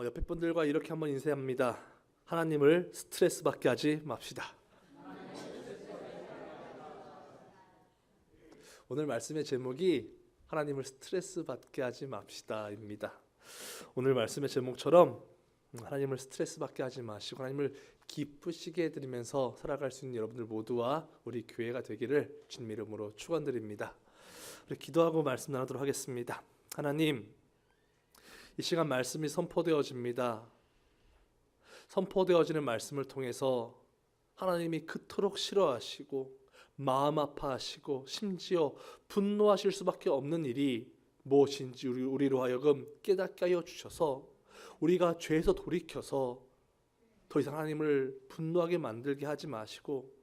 옆에 분들과 이렇게 한번 인사합니다. 하나님을 스트레스 받게 하지 맙시다. 오늘 말씀의 제목이 하나님을 스트레스 받게 하지 맙시다입니다. 오늘 말씀의 제목처럼 하나님을 스트레스 받게 하지 마시고 하나님을 기쁘시게 해드리면서 살아갈 수 있는 여러분들 모두와 우리 교회가 되기를 주님 이름으로 축원드립니다. 우리 기도하고 말씀 나누도록 하겠습니다. 하나님, 이 시간 말씀이 선포되어집니다. 선포되어지는 말씀을 통해서 하나님이 그토록 싫어하시고 마음 아파하시고 심지어 분노하실 수밖에 없는 일이 무엇인지 우리로 하여금 깨닫게 하여 주셔서 우리가 죄에서 돌이켜서 더 이상 하나님을 분노하게 만들게 하지 마시고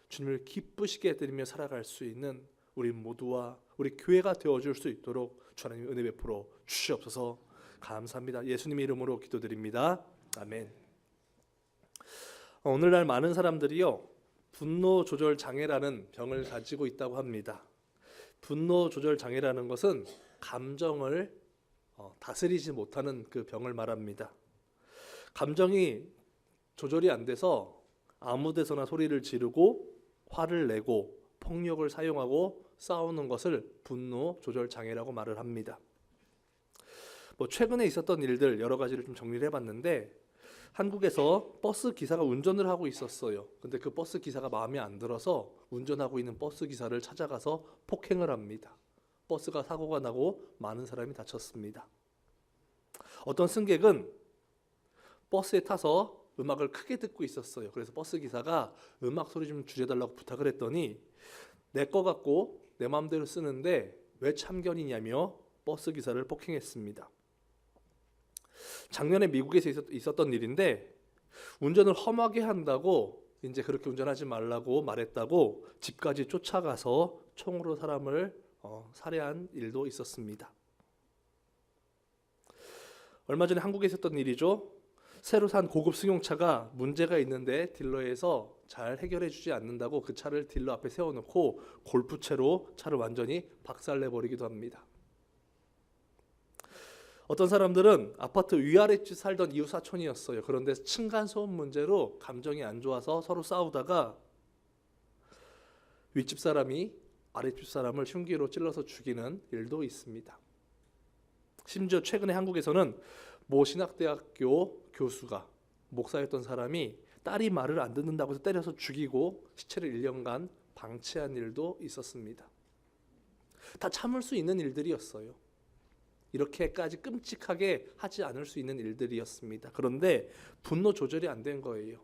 주님을 기쁘시게 해드리며 살아갈 수 있는 우리 모두와 우리 교회가 되어줄 수 있도록 주 하나님 은혜 베풀어 주시옵소서. 감사합니다. 예수님의 이름으로 기도드립니다. 아멘. 오늘날 많은 사람들이요, 분노 조절 장애라는 병을 가지고 있다고 합니다. 분노 조절 장애라는 것은 감정을 다스리지 못하는 그 병을 말합니다. 감정이 조절이 안 돼서 아무 데서나 소리를 지르고 화를 내고 폭력을 사용하고 싸우는 것을 분노 조절 장애라고 말을 합니다. 최근에 있었던 일들 여러 가지를 좀 정리를 해봤는데, 한국에서 버스 기사가 운전을 하고 있었어요. 근데 그 버스 기사가 마음에 안 들어서 운전하고 있는 버스 기사를 찾아가서 폭행을 합니다. 버스가 사고가 나고 많은 사람이 다쳤습니다. 어떤 승객은 버스에 타서 음악을 크게 듣고 있었어요. 그래서 버스 기사가 음악 소리 좀 줄여달라고 부탁을 했더니 내 거 갖고 내 마음대로 쓰는데 왜 참견이냐며 버스 기사를 폭행했습니다. 작년에 미국에서 있었던 일인데, 운전을 험하게 한다고 이제 그렇게 운전하지 말라고 말했다고 집까지 쫓아가서 총으로 사람을 살해한 일도 있었습니다. 얼마 전에 한국에 있었던 일이죠. 새로 산 고급 승용차가 문제가 있는데 딜러에서 잘 해결해 주지 않는다고 그 차를 딜러 앞에 세워놓고 골프채로 차를 완전히 박살내버리기도 합니다. 어떤 사람들은 아파트 위아래집 살던 이웃 사촌이었어요. 그런데 층간소음 문제로 감정이 안 좋아서 서로 싸우다가 윗집 사람이 아랫집 사람을 흉기로 찔러서 죽이는 일도 있습니다. 심지어 최근에 한국에서는 모 신학대학교 교수가, 목사였던 사람이 딸이 말을 안 듣는다고 해서 때려서 죽이고 시체를 1년간 방치한 일도 있었습니다. 다 참을 수 있는 일들이었어요. 이렇게까지 끔찍하게 하지 않을 수 있는 일들이었습니다. 그런데 분노 조절이 안 된 거예요.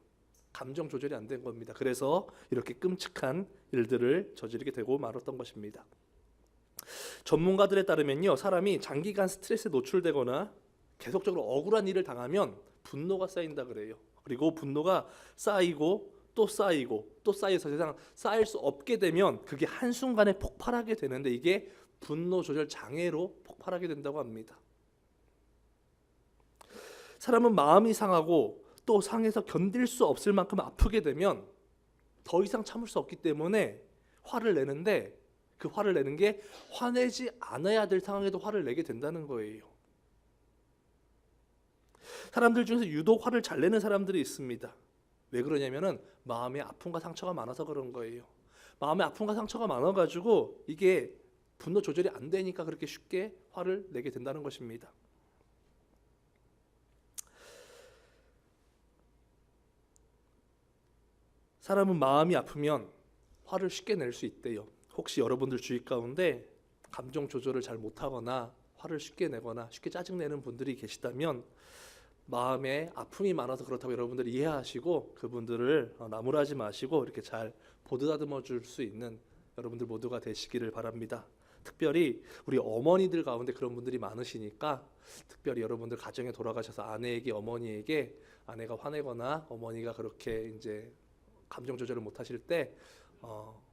감정 조절이 안 된 겁니다. 그래서 이렇게 끔찍한 일들을 저지르게 되고 말았던 것입니다. 전문가들에 따르면요, 사람이 장기간 스트레스에 노출되거나 계속적으로 억울한 일을 당하면 분노가 쌓인다 그래요. 그리고 분노가 쌓이고 또 쌓이고 또 쌓여서 세상 쌓일 수 없게 되면 그게 한순간에 폭발하게 되는데, 이게 분노 조절 장애로 폭발하게 된다고 합니다. 사람은 마음이 상하고 또 상해서 견딜 수 없을 만큼 아프게 되면 더 이상 참을 수 없기 때문에 화를 내는데, 그 화를 내는 게 화내지 않아야 될 상황에도 화를 내게 된다는 거예요. 사람들 중에서 유독 화를 잘 내는 사람들이 있습니다. 왜 그러냐면은 마음에 아픔과 상처가 많아서 그런 거예요. 마음에 아픔과 상처가 많아가지고 이게 분노 조절이 안 되니까 그렇게 쉽게 화를 내게 된다는 것입니다. 사람은 마음이 아프면 화를 쉽게 낼 수 있대요. 혹시 여러분들 주위 가운데 감정 조절을 잘 못하거나 화를 쉽게 내거나 쉽게 짜증내는 분들이 계시다면 마음에 아픔이 많아서 그렇다고 여러분들이 이해하시고 그분들을 나무라지 마시고 이렇게 잘 보듬어 줄 수 있는 여러분들 모두가 되시기를 바랍니다. 특별히 우리 어머니들 가운데 그런 분들이 많으시니까, 특별히 여러분들 가정에 돌아가셔서 아내에게, 어머니에게 아내가 화내거나 어머니가 그렇게 이제 감정 조절을 못 하실 때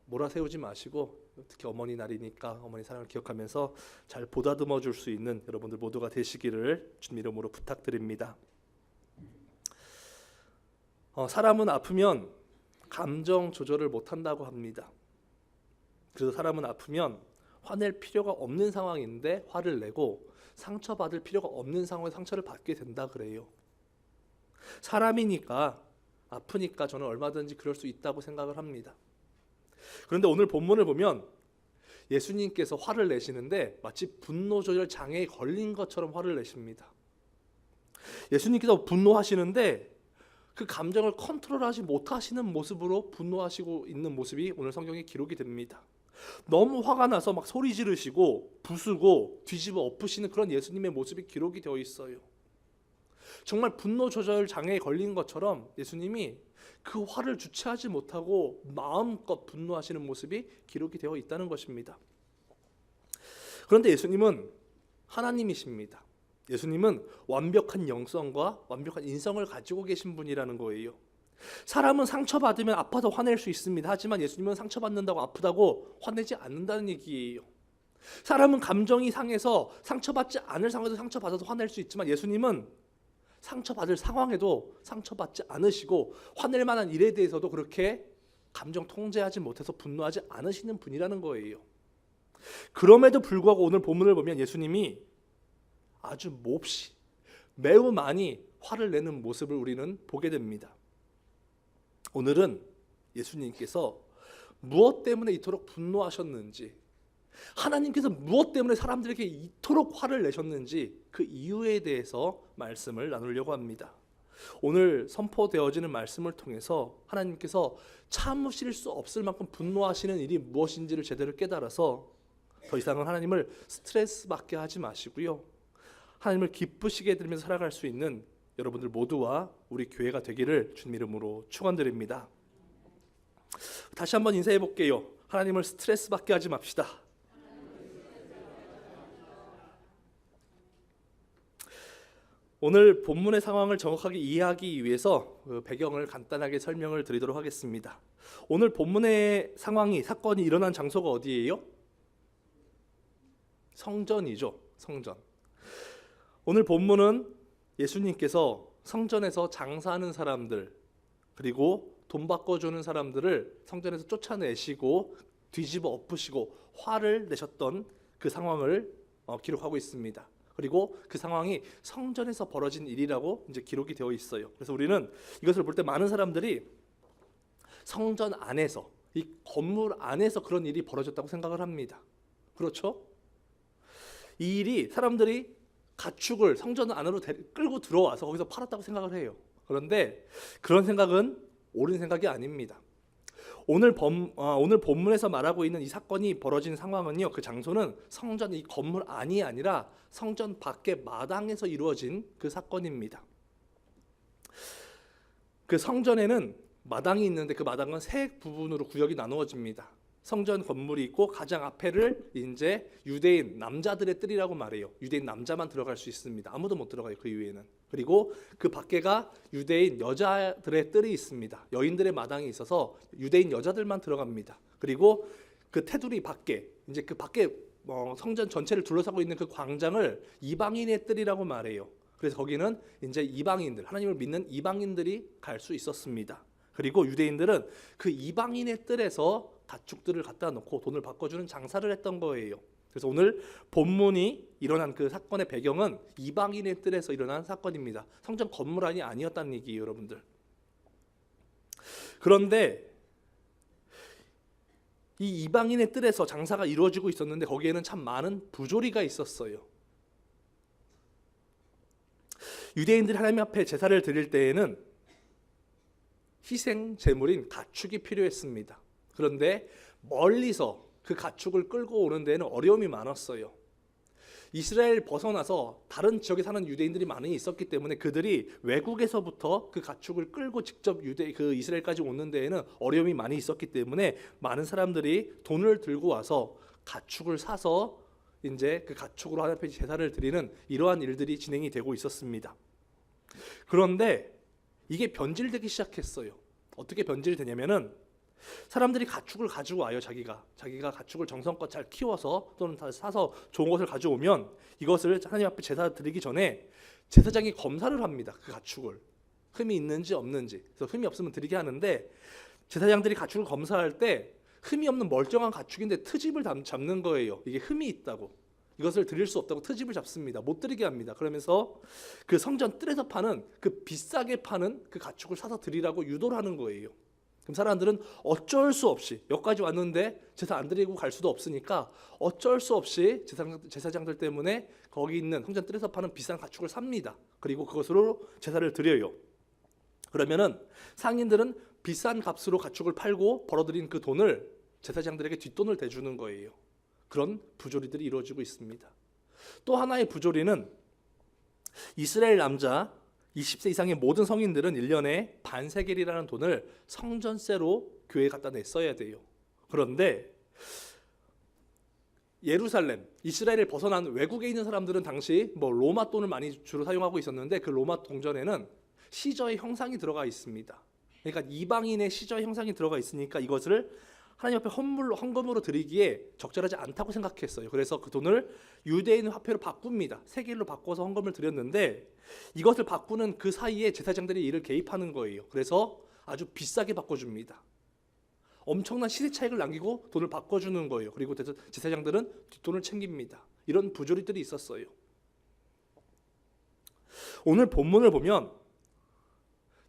몰아세우지 마시고, 특히 어머니 날이니까 어머니 사랑을 기억하면서 잘 보다듬어 줄 수 있는 여러분들 모두가 되시기를 주님 이름으로 부탁드립니다. 사람은 아프면 감정 조절을 못한다고 합니다. 그래서 사람은 아프면 화낼 필요가 없는 상황인데 화를 내고, 상처받을 필요가 없는 상황에 상처를 받게 된다 그래요. 사람이니까 아프니까 저는 얼마든지 그럴 수 있다고 생각을 합니다. 그런데 오늘 본문을 보면 예수님께서 화를 내시는데 마치 분노 조절 장애에 걸린 것처럼 화를 내십니다. 예수님께서 분노하시는데 그 감정을 컨트롤하지 못하시는 모습으로 분노하시고 있는 모습이 오늘 성경에 기록이 됩니다. 너무 화가 나서 막 소리 지르시고 부수고 뒤집어 엎으시는 그런 예수님의 모습이 기록이 되어 있어요. 정말 분노 조절 장애에 걸린 것처럼 예수님이 그 화를 주체하지 못하고 마음껏 분노하시는 모습이 기록이 되어 있다는 것입니다. 그런데 예수님은 하나님이십니다. 예수님은 완벽한 영성과 완벽한 인성을 가지고 계신 분이라는 거예요. 사람은 상처받으면 아파서 화낼 수 있습니다. 하지만 예수님은 상처받는다고 아프다고 화내지 않는다는 얘기예요. 사람은 감정이 상해서 상처받지 않을 상황에도 상처받아서 화낼 수 있지만 예수님은 상처받을 상황에도 상처받지 않으시고 화낼 만한 일에 대해서도 그렇게 감정 통제하지 못해서 분노하지 않으시는 분이라는 거예요. 그럼에도 불구하고 오늘 본문을 보면 예수님이 아주 몹시 매우 많이 화를 내는 모습을 우리는 보게 됩니다. 오늘은 예수님께서 무엇 때문에 이토록 분노하셨는지, 하나님께서 무엇 때문에 사람들에게 이토록 화를 내셨는지 그 이유에 대해서 말씀을 나누려고 합니다. 오늘 선포되어지는 말씀을 통해서 하나님께서 참으실 수 없을 만큼 분노하시는 일이 무엇인지를 제대로 깨달아서 더 이상은 하나님을 스트레스 받게 하지 마시고요, 하나님을 기쁘시게 해드리면서 살아갈 수 있는 여러분들 모두와 우리 교회가 되기를 주님 이름으로 축원드립니다. 다시 한번 인사해 볼게요. 하나님을 스트레스 받게 하지 맙시다. 오늘 본문의 상황을 정확하게 이해하기 위해서 그 배경을 간단하게 설명을 드리도록 하겠습니다. 오늘 본문의 상황이, 사건이 일어난 장소가 어디예요? 성전이죠. 성전. 오늘 본문은 예수님께서 성전에서 장사하는 사람들, 그리고 돈 바꿔주는 사람들을 성전에서 쫓아내시고 뒤집어 엎으시고 화를 내셨던 그 상황을 기록하고 있습니다. 그리고 그 상황이 성전에서 벌어진 일이라고 이제 기록이 되어 있어요. 그래서 우리는 이것을 볼 때 많은 사람들이 성전 안에서, 이 건물 안에서 그런 일이 벌어졌다고 생각을 합니다. 그렇죠? 이 일이 사람들이 가축을 성전 안으로 끌고 들어와서 거기서 팔았다고 생각을 해요. 그런데 그런 생각은 옳은 생각이 아닙니다. 오늘 본문에서 말하고 있는 이 사건이 벌어진 상황은요, 그 장소는 성전 이 건물 안이 아니라 성전 밖의 마당에서 이루어진 그 사건입니다. 그 성전에는 마당이 있는데 그 마당은 세 부분으로 구역이 나누어집니다. 성전 건물이 있고 가장 앞에를 이제 유대인 남자들의 뜰이라고 말해요. 유대인 남자만 들어갈 수 있습니다. 아무도 못 들어가요, 그 이외에는. 그리고 그 밖에가 유대인 여자들의 뜰이 있습니다. 여인들의 마당이 있어서 유대인 여자들만 들어갑니다. 그리고 그 테두리 밖에, 이제 그 밖에 성전 전체를 둘러싸고 있는 그 광장을 이방인의 뜰이라고 말해요. 그래서 거기는 이제 이방인들, 하나님을 믿는 이방인들이 갈 수 있었습니다. 그리고 유대인들은 그 이방인의 뜰에서 가축들을 갖다 놓고 돈을 바꿔주는 장사를 했던 거예요. 그래서 오늘 본문이 일어난 그 사건의 배경은 이방인의 뜰에서 일어난 사건입니다. 성전 건물 안이 아니었다는 얘기예요, 여러분들. 그런데 이 이방인의 뜰에서 장사가 이루어지고 있었는데 거기에는 참 많은 부조리가 있었어요. 유대인들이 하나님 앞에 제사를 드릴 때에는 희생 제물인 가축이 필요했습니다. 그런데 멀리서 그 가축을 끌고 오는 데는 어려움이 많았어요. 이스라엘 벗어나서 다른 지역에 사는 유대인들이 많이 있었기 때문에 그들이 외국에서부터 그 가축을 끌고 직접 그 이스라엘까지 오는 데에는 어려움이 많이 있었기 때문에 많은 사람들이 돈을 들고 와서 가축을 사서 이제 그 가축으로 하나님 앞에 제사를 드리는 이러한 일들이 진행이 되고 있었습니다. 그런데 이게 변질되기 시작했어요. 어떻게 변질되냐면은 사람들이 가축을 가지고 와요. 자기가 가축을 정성껏 잘 키워서 또는 다 사서 좋은 것을 가져오면 이것을 하나님 앞에 제사 드리기 전에 제사장이 검사를 합니다. 그 가축을 흠이 있는지 없는지. 그래서 흠이 없으면 드리게 하는데 제사장들이 가축을 검사할 때 흠이 없는 멀쩡한 가축인데 트집을 잡는 거예요. 이게 흠이 있다고. 이것을 드릴 수 없다고 트집을 잡습니다. 못 드리게 합니다. 그러면서 그 성전 뜰에서 파는 그 비싸게 파는 그 가축을 사서 드리라고 유도를 하는 거예요. 그럼 사람들은 어쩔 수 없이 여기까지 왔는데 제사 안 드리고 갈 수도 없으니까 어쩔 수 없이 제사장들 때문에 거기 있는 성전 뜰에서 파는 비싼 가축을 삽니다. 그리고 그것으로 제사를 드려요. 그러면은 상인들은 비싼 값으로 가축을 팔고 벌어들인 그 돈을 제사장들에게 뒷돈을 대주는 거예요. 그런 부조리들이 이루어지고 있습니다. 또 하나의 부조리는 이스라엘 남자 20세 이상의 모든 성인들은 1년에 반세겔이라는 돈을 성전세로 교회에 갖다 냈어야 돼요. 그런데 예루살렘, 이스라엘을 벗어난 외국에 있는 사람들은 당시 로마 돈을 많이 주로 사용하고 있었는데 그 로마 동전에는 시저의 형상이 들어가 있습니다. 그러니까 이방인의 시저의 형상이 들어가 있으니까 이것을 하나님 앞에 헌금으로 드리기에 적절하지 않다고 생각했어요. 그래서 그 돈을 유대인 화폐로 바꿉니다. 세겔로 바꿔서 헌금을 드렸는데 이것을 바꾸는 그 사이에 제사장들이 이를 개입하는 거예요. 그래서 아주 비싸게 바꿔줍니다. 엄청난 시세 차익을 남기고 돈을 바꿔주는 거예요. 그리고 제사장들은 뒷돈을 챙깁니다. 이런 부조리들이 있었어요. 오늘 본문을 보면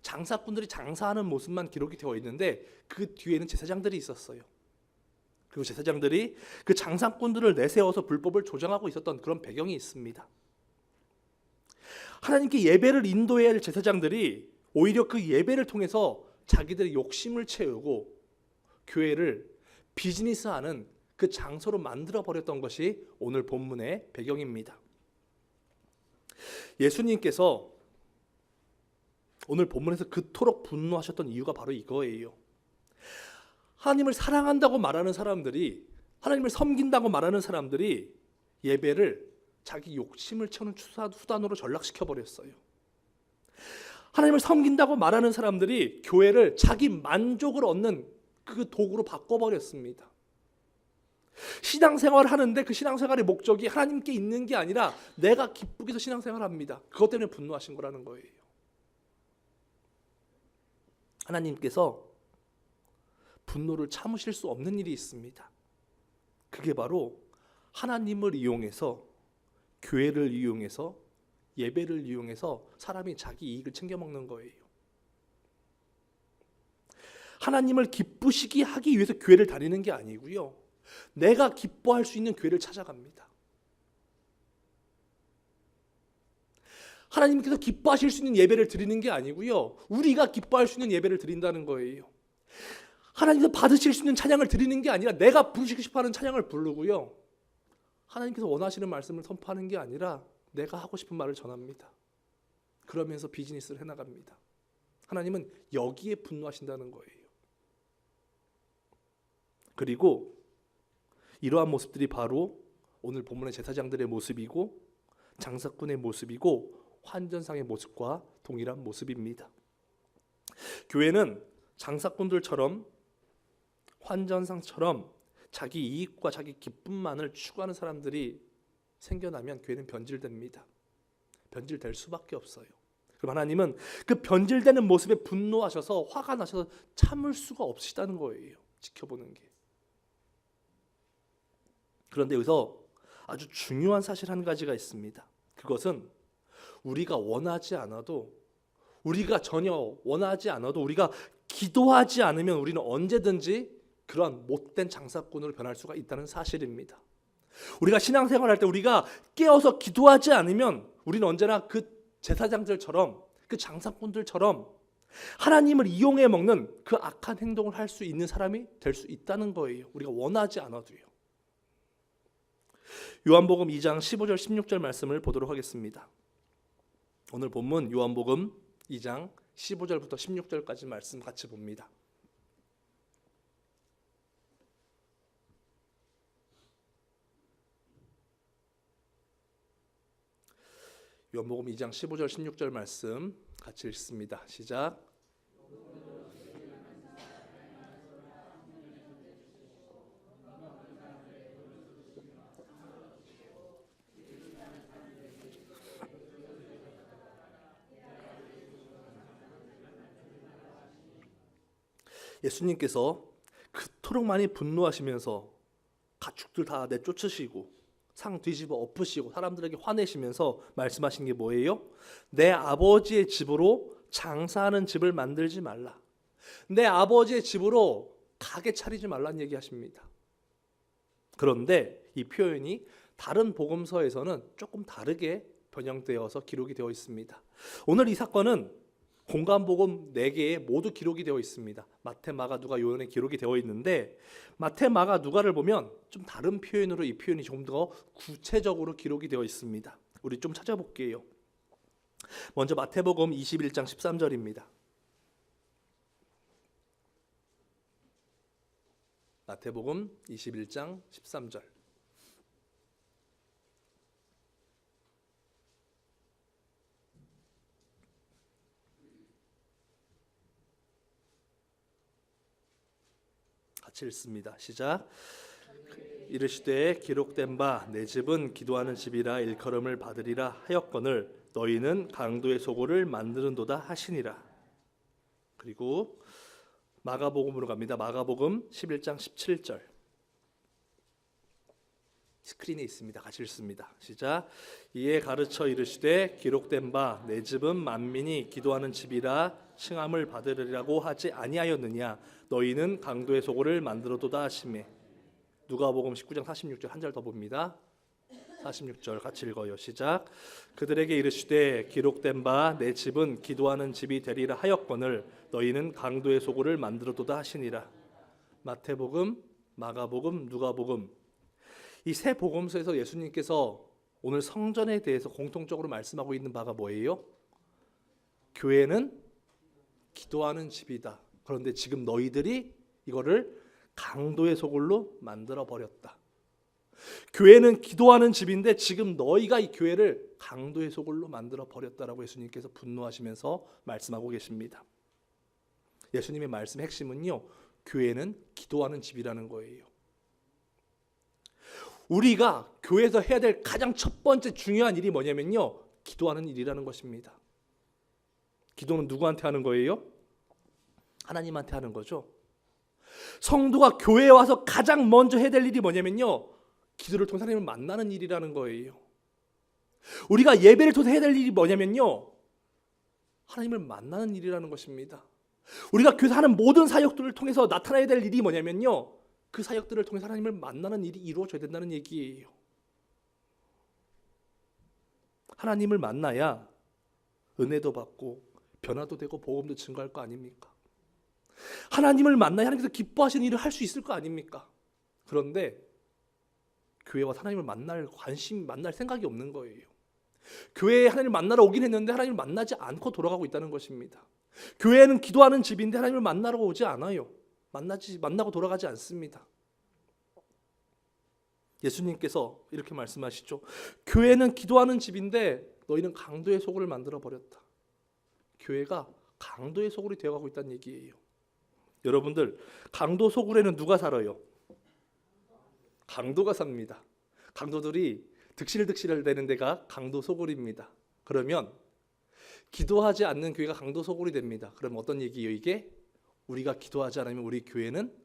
장사꾼들이 장사하는 모습만 기록이 되어 있는데 그 뒤에는 제사장들이 있었어요. 그리고 제사장들이 그 장사꾼들을 내세워서 불법을 조장하고 있었던 그런 배경이 있습니다. 하나님께 예배를 인도해야 할 제사장들이 오히려 그 예배를 통해서 자기들의 욕심을 채우고 교회를 비즈니스하는 그 장소로 만들어버렸던 것이 오늘 본문의 배경입니다. 예수님께서 오늘 본문에서 그토록 분노하셨던 이유가 바로 이거예요. 하나님을 사랑한다고 말하는 사람들이, 하나님을 섬긴다고 말하는 사람들이 예배를 자기 욕심을 채우는 수단으로 전락시켜버렸어요. 하나님을 섬긴다고 말하는 사람들이 교회를 자기 만족을 얻는 그 도구로 바꿔버렸습니다. 신앙생활을 하는데 그 신앙생활의 목적이 하나님께 있는 게 아니라 내가 기쁘게 해서 신앙생활을 합니다. 그것 때문에 분노하신 거라는 거예요. 하나님께서 분노를 참으실 수 없는 일이 있습니다. 그게 바로 하나님을 이용해서, 교회를 이용해서, 예배를 이용해서 사람이 자기 이익을 챙겨 먹는 거예요. 하나님을 기쁘시게 하기 위해서 교회를 다니는 게 아니고요. 내가 기뻐할 수 있는 교회를 찾아갑니다. 하나님께서 기뻐하실 수 있는 예배를 드리는 게 아니고요. 우리가 기뻐할 수 있는 예배를 드린다는 거예요. 하나님께서 받으실 수 있는 찬양을 드리는 게 아니라 내가 부르시고 싶어하는 찬양을 부르고요. 하나님께서 원하시는 말씀을 선포하는 게 아니라 내가 하고 싶은 말을 전합니다. 그러면서 비즈니스를 해나갑니다. 하나님은 여기에 분노하신다는 거예요. 그리고 이러한 모습들이 바로 오늘 본문의 제사장들의 모습이고 장사꾼의 모습이고 환전상의 모습과 동일한 모습입니다. 교회는 장사꾼들처럼 환전상처럼 자기 이익과 자기 기쁨만을 추구하는 사람들이 생겨나면 교회는 변질됩니다. 변질될 수밖에 없어요. 그럼 하나님은 그 변질되는 모습에 분노하셔서 화가 나셔서 참을 수가 없으시다는 거예요. 지켜보는 게. 그런데 여기서 아주 중요한 사실 한 가지가 있습니다. 그것은 우리가 원하지 않아도, 우리가 전혀 원하지 않아도, 우리가 기도하지 않으면 우리는 언제든지 그러한 못된 장사꾼으로 변할 수가 있다는 사실입니다. 우리가 신앙생활할 때 우리가 깨어서 기도하지 않으면 우리는 언제나 그 제사장들처럼, 그 장사꾼들처럼 하나님을 이용해 먹는 그 악한 행동을 할 수 있는 사람이 될 수 있다는 거예요. 우리가 원하지 않아도요. 요한복음 2장 15절 16절 말씀을 보도록 하겠습니다. 오늘 본문 요한복음 2장 15절부터 16절까지 말씀 같이 봅니다. 요한복음 2장 15절 16절 말씀 같이 읽습니다. 시작. 예수님께서 그토록 많이 분노하시면서 가축들 다 내쫓으시고 상 뒤집어 엎으시고 사람들에게 화내시면서 말씀하신 게 뭐예요? 내 아버지의 집으로 장사하는 집을 만들지 말라. 내 아버지의 집으로 가게 차리지 말라는 얘기하십니다. 그런데 이 표현이 다른 복음서에서는 조금 다르게 변형되어서 기록이 되어 있습니다. 오늘 이 사건은 공간복음 4개에 모두 기록이 되어 있습니다. 마태, 마가, 누가, 요한에 기록이 되어 있는데 마태, 마가, 누가를 보면 좀 다른 표현으로 이 표현이 좀 더 구체적으로 기록이 되어 있습니다. 우리 좀 찾아볼게요. 먼저 마태복음 21장 13절입니다. 마태복음 21장 13절. 같이 읽습니다. 시작. 이르시되 기록된 바 내 집은 기도하는 집이라 일컬음을 받으리라 하였거늘 너희는 강도의 소굴을 만드는도다 하시니라. 그리고 마가복음으로 갑니다. 마가복음 11장 17절. 스크린에 있습니다. 같이 읽습니다. 시작. 이에 가르쳐 이르시되 기록된 바 내 집은 만민이 기도하는 집이라 칭함을 받으리라고 하지 아니하였느냐 너희는 강도의 소굴을 만들어도다 하시매. 누가복음 19장 46절 한 절 더 봅니다. 46절 같이 읽어요. 시작. 그들에게 이르시되 기록된 바 내 집은 기도하는 집이 되리라 하였거늘 너희는 강도의 소굴을 만들어도다 하시니라. 마태복음, 마가복음, 누가복음 이 세 복음서에서 예수님께서 오늘 성전에 대해서 공통적으로 말씀하고 있는 바가 뭐예요? 교회는 기도하는 집이다. 그런데 지금 너희들이 이거를 강도의 소굴로 만들어 버렸다. 교회는 기도하는 집인데 지금 너희가 이 교회를 강도의 소굴로 만들어 버렸다라고 예수님께서 분노하시면서 말씀하고 계십니다. 예수님의 말씀 핵심은요, 교회는 기도하는 집이라는 거예요. 우리가 교회에서 해야 될 가장 첫 번째 중요한 일이 뭐냐면요, 기도하는 일이라는 것입니다. 기도는 누구한테 하는 거예요? 하나님한테 하는 거죠. 성도가 교회에 와서 가장 먼저 해야 될 일이 뭐냐면요, 기도를 통해 하나님을 만나는 일이라는 거예요. 우리가 예배를 통해 해야 될 일이 뭐냐면요, 하나님을 만나는 일이라는 것입니다. 우리가 교회에서 하는 모든 사역들을 통해서 나타나야 될 일이 뭐냐면요, 그 사역들을 통해서 하나님을 만나는 일이 이루어져야 된다는 얘기예요. 하나님을 만나야 은혜도 받고 변화도 되고 복음도 증거할 거 아닙니까? 하나님을 만나야 하나님께서 기뻐하시는 일을 할 수 있을 거 아닙니까? 그런데 교회와 하나님을 만날 관심, 만날 생각이 없는 거예요. 교회에 하나님을 만나러 오긴 했는데 하나님을 만나지 않고 돌아가고 있다는 것입니다. 교회는 기도하는 집인데 하나님을 만나러 오지 않아요. 만나고 돌아가지 않습니다. 예수님께서 이렇게 말씀하시죠. 교회는 기도하는 집인데 너희는 강도의 소굴을 만들어 버렸다. 교회가 강도의 소굴이 되어가고 있다는 얘기예요. 여러분들, 강도 소굴에는 누가 살아요? 강도가 삽니다. 강도들이 득실득실 되는 데가 강도 소굴입니다. 그러면 기도하지 않는 교회가 강도 소굴이 됩니다. 그럼 어떤 얘기예요 이게? 우리가 기도하지 않으면 우리 교회는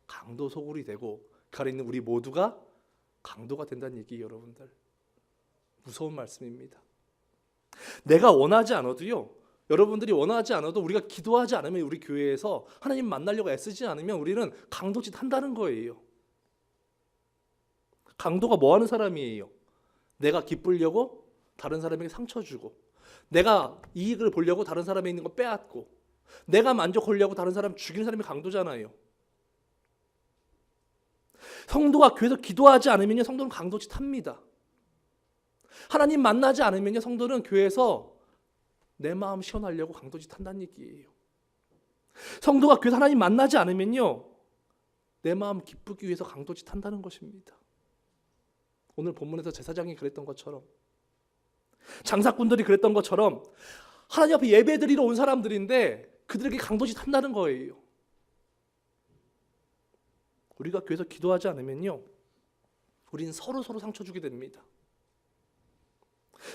강도 소굴이 되고 그 안에 있는 우리 모두가 강도가 된다는 얘기예요. 여러분들, 무서운 말씀입니다. 내가 원하지 않아도요, 여러분들이 원하지 않아도 우리가 기도하지 않으면 우리 교회에서 하나님 만나려고 애쓰지 않으면 우리는 강도짓 한다는 거예요. 강도가 뭐 하는 사람이에요? 내가 기쁘려고 다른 사람에게 상처 주고, 내가 이익을 보려고 다른 사람에 있는 거 빼앗고, 내가 만족하려고 다른 사람 죽이는 사람이 강도잖아요. 성도가 교회에서 기도하지 않으면요, 성도는 강도짓 합니다. 하나님 만나지 않으면요, 성도는 교회에서 내 마음 시원하려고 강도짓 한다는 얘기예요. 성도가 교회에서 하나님 만나지 않으면요, 내 마음 기쁘기 위해서 강도짓 한다는 것입니다. 오늘 본문에서 제사장이 그랬던 것처럼, 장사꾼들이 그랬던 것처럼 하나님 앞에 예배드리러 온 사람들인데 그들에게 강도짓 한다는 거예요. 우리가 교회에서 기도하지 않으면요, 우린 서로 상처 주게 됩니다.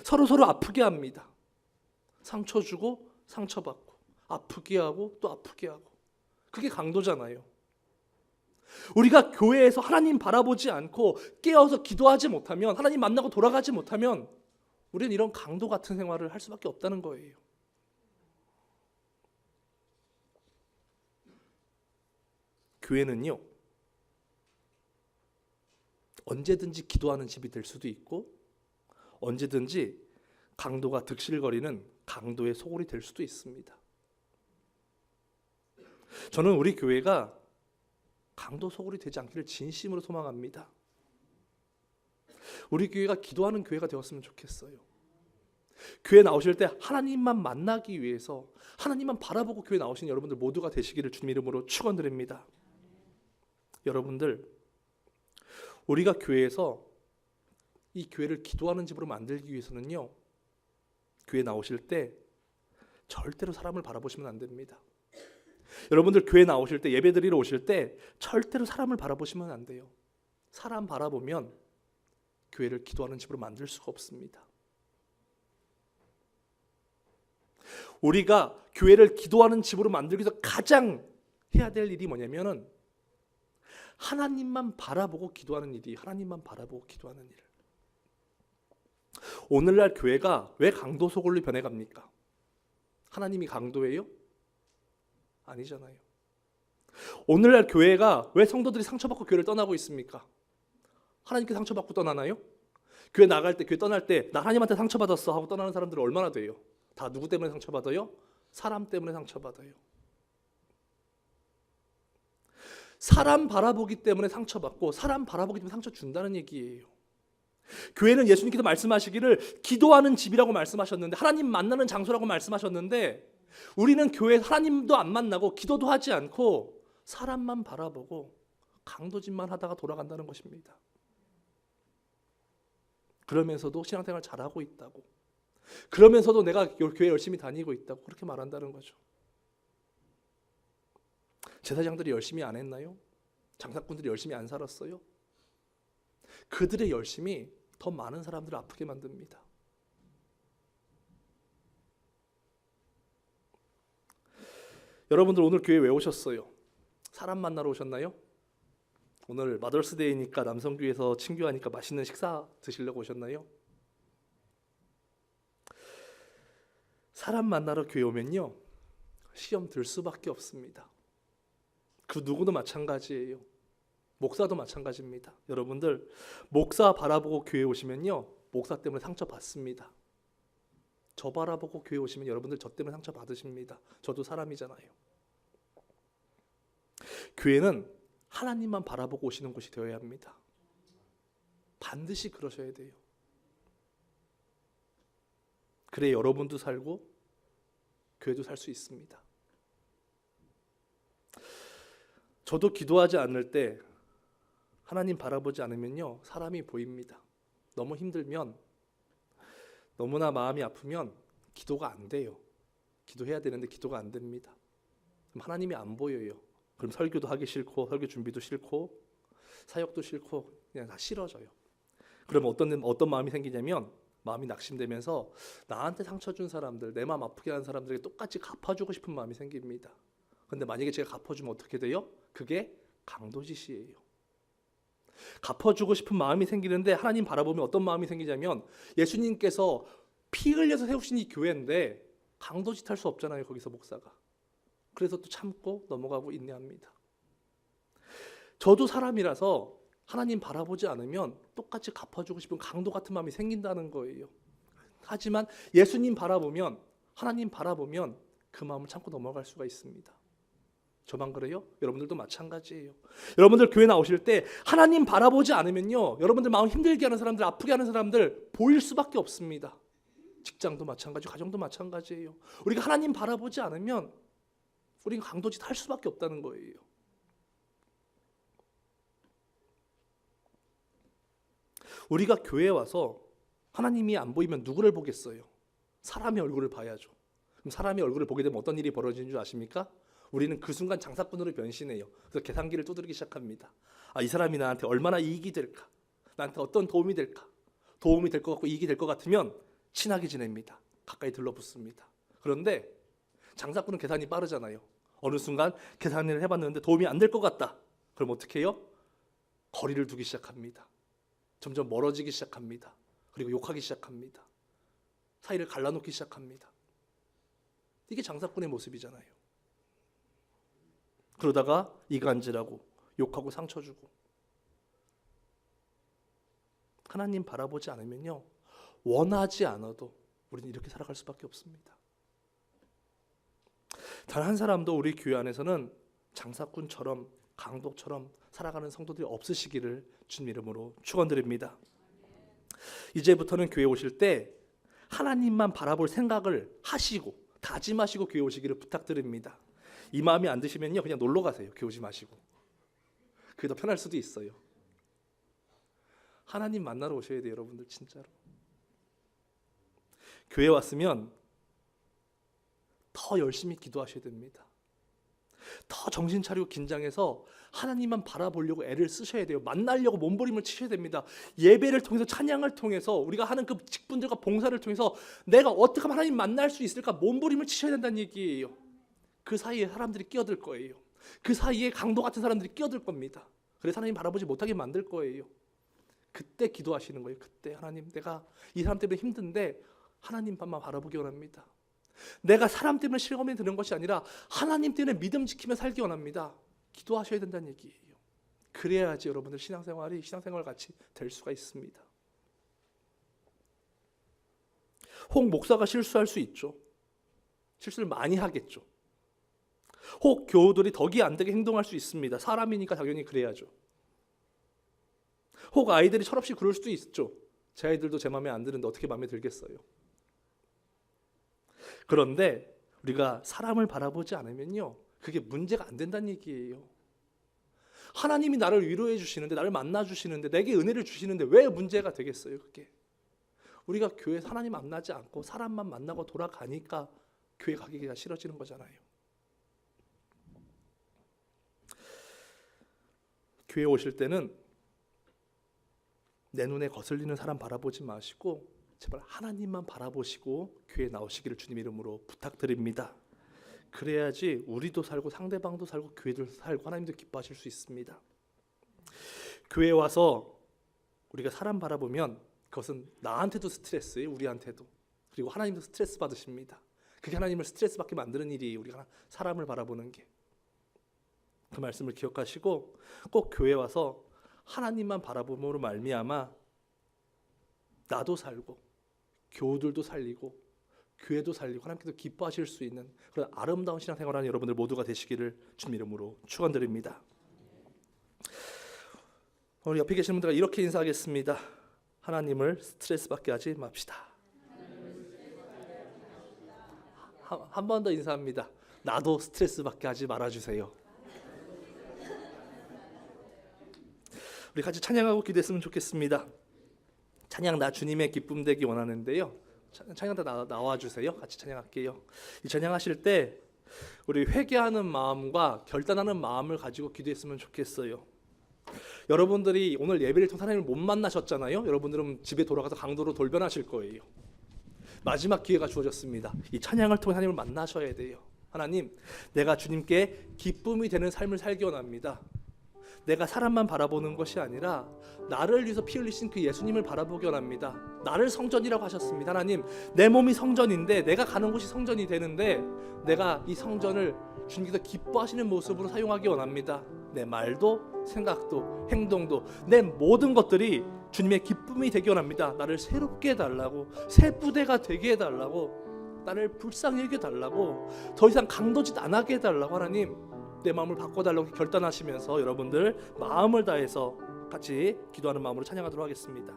서로 아프게 합니다. 상처 주고 상처받고, 아프게 하고 또 아프게 하고. 그게 강도잖아요. 우리가 교회에서 하나님 바라보지 않고 깨어서 기도하지 못하면, 하나님 만나고 돌아가지 못하면 우리는 이런 강도 같은 생활을 할 수밖에 없다는 거예요. 교회는요, 언제든지 기도하는 집이 될 수도 있고 언제든지 강도가 득실거리는 강도의 소굴이 될 수도 있습니다. 저는 우리 교회가 강도 소굴이 되지 않기를 진심으로 소망합니다. 우리 교회가 기도하는 교회가 되었으면 좋겠어요. 교회 나오실 때 하나님만 만나기 위해서, 하나님만 바라보고 교회 나오신 여러분들 모두가 되시기를 주님 이름으로 축원드립니다. 여러분들, 우리가 교회에서 이 교회를 기도하는 집으로 만들기 위해서는요, 교회 나오실 때 절대로 사람을 바라보시면 안 됩니다. 여러분들 교회 나오실 때, 예배드리러 오실 때 절대로 사람을 바라보시면 안 돼요. 사람 바라보면 교회를 기도하는 집으로 만들 수가 없습니다. 우리가 교회를 기도하는 집으로 만들기 위해서 가장 해야 될 일이 뭐냐면은 하나님만 바라보고 기도하는 일이, 하나님만 바라보고 기도하는 일. 오늘날 교회가 왜 강도 소굴로 변해갑니까? 하나님이 강도예요? 아니잖아요. 오늘날 교회가 왜 성도들이 상처받고 교회를 떠나고 있습니까? 하나님께 상처받고 떠나나요? 교회 나갈 때, 교회 떠날 때 나 하나님한테 상처받았어 하고 떠나는 사람들은 얼마나 돼요? 다 누구 때문에 상처받아요? 사람 때문에 상처받아요. 사람 바라보기 때문에 상처받고 사람 바라보기 때문에 상처 준다는 얘기예요. 교회는 예수님께서 말씀하시기를 기도하는 집이라고 말씀하셨는데, 하나님 만나는 장소라고 말씀하셨는데, 우리는 교회에서 하나님도 안 만나고 기도도 하지 않고 사람만 바라보고 강도짓만 하다가 돌아간다는 것입니다. 그러면서도 신앙생활 잘하고 있다고, 그러면서도 내가 교회 열심히 다니고 있다고 그렇게 말한다는 거죠. 제사장들이 열심히 안 했나요? 장사꾼들이 열심히 안 살았어요? 그들의 열심이 더 많은 사람들을 아프게 만듭니다. 여러분들 오늘 교회 왜 오셨어요? 사람 만나러 오셨나요? 오늘 마더스데이니까 남성교회에서 친교하니까 맛있는 식사 드시려고 오셨나요? 사람 만나러 교회 오면요, 시험 들 수밖에 없습니다. 그 누구도 마찬가지예요. 목사도 마찬가지입니다. 여러분들, 목사 바라보고 교회 오시면요, 목사 때문에 상처 받습니다. 저 바라보고 교회 오시면 여러분들 저 때문에 상처 받으십니다. 저도 사람이잖아요. 교회는 하나님만 바라보고 오시는 곳이 되어야 합니다. 반드시 그러셔야 돼요. 그래 여러분도 살고 교회도 살 수 있습니다. 저도 기도하지 않을 때, 하나님 바라보지 않으면요, 사람이 보입니다. 너무 힘들면, 너무나 마음이 아프면 기도가 안 돼요. 기도해야 되는데 기도가 안 됩니다. 그럼 하나님이 안 보여요. 그럼 설교도 하기 싫고, 설교 준비도 싫고, 사역도 싫고, 그냥 다 싫어져요. 그럼 어떤 마음이 생기냐면, 마음이 낙심되면서 나한테 상처 준 사람들, 내 마음 아프게 하는 사람들에게 똑같이 갚아주고 싶은 마음이 생깁니다. 근데 만약에 제가 갚아주면 어떻게 돼요? 그게 강도짓이에요. 갚아주고 싶은 마음이 생기는데, 하나님 바라보면 어떤 마음이 생기냐면, 예수님께서 피 흘려서 세우신 이 교회인데 강도짓 할 수 없잖아요, 거기서 목사가. 그래서 또 참고 넘어가고 인내합니다. 저도 사람이라서 하나님 바라보지 않으면 똑같이 갚아주고 싶은 강도 같은 마음이 생긴다는 거예요. 하지만 예수님 바라보면, 하나님 바라보면 그 마음을 참고 넘어갈 수가 있습니다. 저만 그래요? 여러분들도 마찬가지예요. 여러분들 교회 나오실 때 하나님 바라보지 않으면요, 여러분들 마음 힘들게 하는 사람들, 아프게 하는 사람들 보일 수밖에 없습니다. 직장도 마찬가지, 가정도 마찬가지예요. 우리가 하나님 바라보지 않으면 우리가 강도짓 할 수밖에 없다는 거예요. 우리가 교회에 와서 하나님이 안 보이면 누구를 보겠어요? 사람의 얼굴을 봐야죠. 그럼 사람의 얼굴을 보게 되면 어떤 일이 벌어지는 줄 아십니까? 우리는 그 순간 장사꾼으로 변신해요. 그래서 계산기를 두드리기 시작합니다. 이 사람이 나한테 얼마나 이익이 될까? 나한테 어떤 도움이 될까? 도움이 될 것 같고 이익이 될 것 같으면 친하게 지냅니다. 가까이 들러붙습니다. 그런데 장사꾼은 계산이 빠르잖아요. 어느 순간 계산을 해봤는데 도움이 안 될 것 같다. 그럼 어떻게 해요? 거리를 두기 시작합니다. 점점 멀어지기 시작합니다. 그리고 욕하기 시작합니다. 사이를 갈라놓기 시작합니다. 이게 장사꾼의 모습이잖아요. 그러다가 이간질하고 욕하고 상처 주고. 하나님 바라보지 않으면요, 원하지 않아도 우리는 이렇게 살아갈 수밖에 없습니다. 단 한 사람도 우리 교회 안에서는 장사꾼처럼 강독처럼 살아가는 성도들이 없으시기를 주님 이름으로 축원드립니다. 이제부터는 교회 오실 때 하나님만 바라볼 생각을 하시고 다짐하시고 교회 오시기를 부탁드립니다. 이 마음이 안 드시면요, 그냥 놀러 가세요. 교회 오지 마시고. 그게 더 편할 수도 있어요. 하나님 만나러 오셔야 돼요, 여러분들. 진짜로. 교회 왔으면 더 열심히 기도하셔야 됩니다. 더 정신 차리고 긴장해서 하나님만 바라보려고 애를 쓰셔야 돼요. 만나려고 몸부림을 치셔야 됩니다. 예배를 통해서, 찬양을 통해서, 우리가 하는 그 직분들과 봉사를 통해서 내가 어떻게 하면 하나님 만날 수 있을까 몸부림을 치셔야 된다는 얘기예요. 그 사이에 사람들이 끼어들 거예요. 그 사이에 강도 같은 사람들이 끼어들 겁니다. 그래서 하나님 바라보지 못하게 만들 거예요. 그때 기도하시는 거예요. 그때 하나님, 내가 이 사람 때문에 힘든데 하나님만 바라보기 원합니다. 내가 사람 때문에 실험이 드는 것이 아니라 하나님 때문에 믿음 지키며 살기 원합니다. 기도하셔야 된다는 얘기예요. 그래야지 여러분들 신앙생활이 신앙생활 같이 될 수가 있습니다. 혹 목사가 실수할 수 있죠. 실수를 많이 하겠죠. 혹 교우들이 덕이 안 되게 행동할 수 있습니다. 사람이니까 당연히 그래야죠. 혹 아이들이 철없이 그럴 수도 있죠. 제 아이들도 제 마음에 안 드는데 어떻게 마음에 들겠어요. 그런데 우리가 사람을 바라보지 않으면요, 그게 문제가 안 된다는 얘기예요. 하나님이 나를 위로해 주시는데, 나를 만나 주시는데, 내게 은혜를 주시는데 왜 문제가 되겠어요, 그게? 우리가 교회에서 하나님 만나지 않고 사람만 만나고 돌아가니까 교회 가기가 싫어지는 거잖아요. 교회 오실 때는 내 눈에 거슬리는 사람 바라보지 마시고 제발 하나님만 바라보시고 교회에 나오시기를 주님 이름으로 부탁드립니다. 그래야지 우리도 살고 상대방도 살고 교회도 살고 하나님도 기뻐하실 수 있습니다. 교회에 와서 우리가 사람 바라보면 그것은 나한테도 스트레스예요. 우리한테도. 그리고 하나님도 스트레스 받으십니다. 그게 하나님을 스트레스 받게 만드는 일이에요. 우리가 사람을 바라보는 게. 그 말씀을 기억하시고 꼭 교회에 와서 하나님만 바라봄으로 말미암아 나도 살고 교우들도 살리고 교회도 살리고 하나님께서 기뻐하실 수 있는 그런 아름다운 신앙생활하는 여러분들 모두가 되시기를 주님 이름으로 축원드립니다. 우리 옆에 계신 분들과 이렇게 인사하겠습니다. 하나님을 스트레스 받게 하지 맙시다. 한 번 더 인사합니다. 나도 스트레스 받게 하지 말아주세요. 우리 같이 찬양하고 기도했으면 좋겠습니다. 찬양 나 주님의 기쁨 되기 원하는데요. 찬양 다 나와주세요. 같이 찬양할게요. 이 찬양하실 때 우리 회개하는 마음과 결단하는 마음을 가지고 기도했으면 좋겠어요. 여러분들이 오늘 예배를 통해 하나님을 못 만나셨잖아요. 여러분들은 집에 돌아가서 강도로 돌변하실 거예요. 마지막 기회가 주어졌습니다. 이 찬양을 통해 하나님을 만나셔야 돼요. 하나님, 내가 주님께 기쁨이 되는 삶을 살기 원합니다. 내가 사람만 바라보는 것이 아니라 나를 위해서 피 흘리신 그 예수님을 바라보기 원합니다. 나를 성전이라고 하셨습니다. 하나님, 내 몸이 성전인데 내가 가는 곳이 성전이 되는데 내가 이 성전을 주님께서 기뻐하시는 모습으로 사용하기 원합니다. 내 말도 생각도 행동도 내 모든 것들이 주님의 기쁨이 되기 원합니다. 나를 새롭게 해달라고, 새 부대가 되게 해달라고, 나를 불쌍히 여겨달라고, 더 이상 강도짓 안 하게 해달라고 하나님 내 마음을 바꿔달라고 결단하시면서 여러분들 마음을 다해서 같이 기도하는 마음으로 찬양하도록 하겠습니다.